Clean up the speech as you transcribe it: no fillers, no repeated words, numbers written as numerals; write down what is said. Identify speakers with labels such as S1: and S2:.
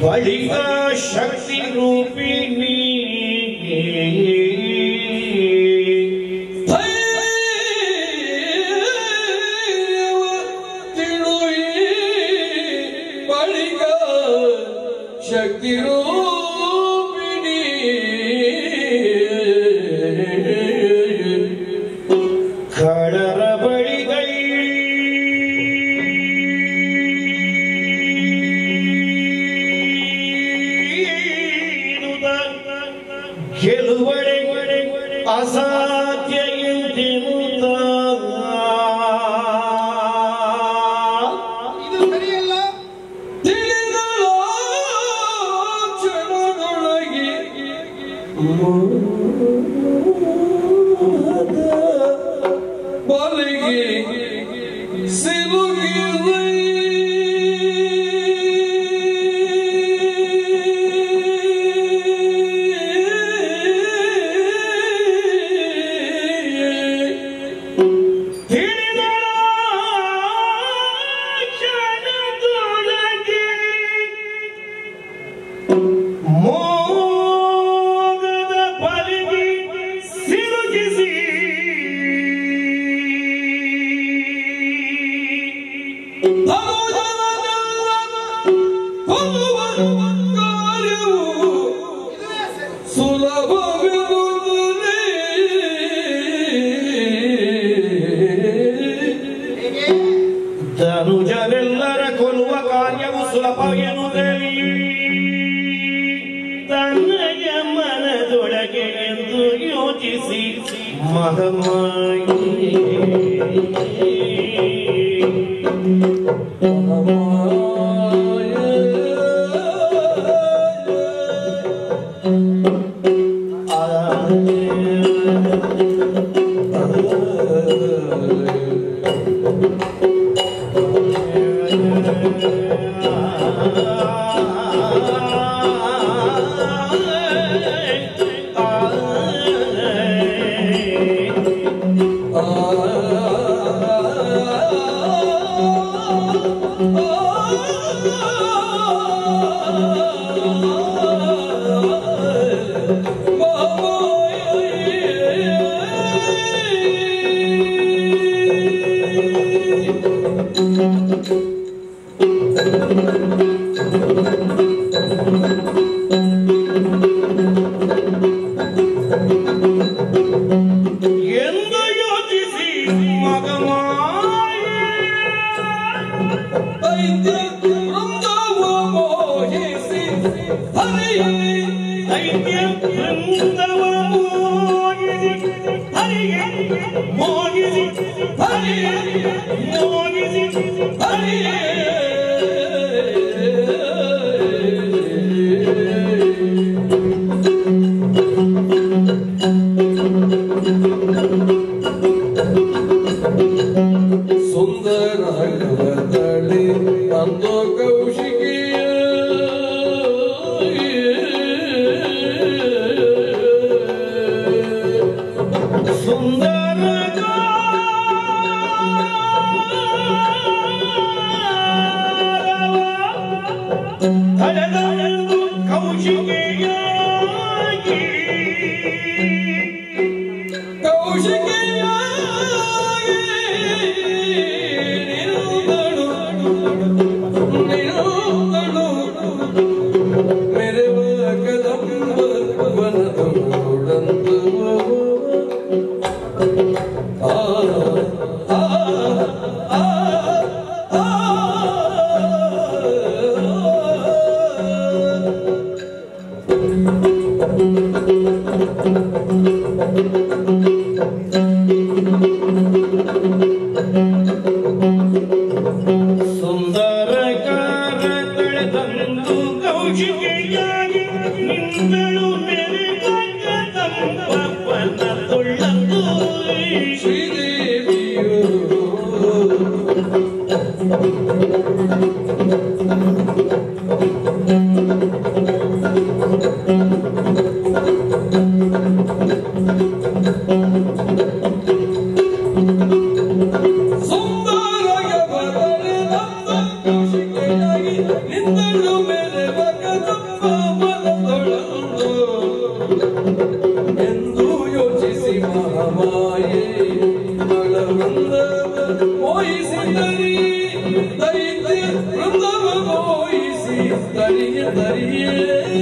S1: ಬಳಿಕ ಶಕ್ತಿ ರೂಪಿಣಿ
S2: ಬಳಿಕ ಶಕ್ತಿ ರೂಪಿಣಿ
S1: ಖಡರ ಬಳಿಗೈ ಗೆಲುವಡೆ ಅಸಾಧ್ಯ ಎಂದೆನುತ್ತ
S3: ಇದು ಸರಿಯಲ್ಲ.
S2: ತಿಳಿದಳ ಕ್ಷಣದೊಳಗೆ ಬಲಿಗೆ ಸಿಲುಕಿದೆ
S1: ಮೋಗದ ಬಲಿಗೆ ಸಿಲುಕಿಸಿ ಧನುಜರೆಲ್ಲರ ಕೊಲ್ಲುವ ಕಾರ್ಯವು ಸುಲಭ ಎನ್ನುವುದರಲ್ಲಿ ತನ್ನಯ ಮನದೊಳಗೆ ಎಂದು ಯೋಚಿಸಿ ಮಹಮಾಯಿ ಎಂದು ಯೋಚಿಸಿ ಮಗಮಾಯಿ ದೈತ್ಯ ವೃಂದವ ಮೋಗಿಸಿ ಹರಿಗೆ ಮೋಗಿಸಿ ಹರಿಗೆ ಮೋಗಿಸಿ ಹರಿಗೆ
S2: ಸುಂದರ ಕವತಳಿ ಅಂದೋ ಕೌಶಿಕಿಯ
S1: ಸುಂದರ ತಡೆದಳೆಂದು ಕೌಶಿಕೆಯಾಗಿ ಸುಂದರ ಕಾರ ತಳೆದಂದು ಕೌಶಿಕೆಯಾಗಿ ನಿಂದಳು ಮೆರೆದಾಗ ತಂಪನ ತೊಳ್ಳಂದು
S2: ಶ್ರೀದೇವಿಯು ಸುಂದರ ಕವತಳಿ ಅಂದೋ ಕೌಶಿಕಿಯಾಗಿ ನಿಂದಳು ಮೇಲೆ ಬಗದಪ್ಪ ಮನದೊಳಂದು ಎಂದು ಯೋಚಿಸಿ ಮಹಾಮಾಯೆ ಬಲವೃಂದ ಮೋಹಿಸಿದರಿ ದೈತ್ಯ ವೃಂದವ ಮೋಹಿಸಿ ತರಿಯೇ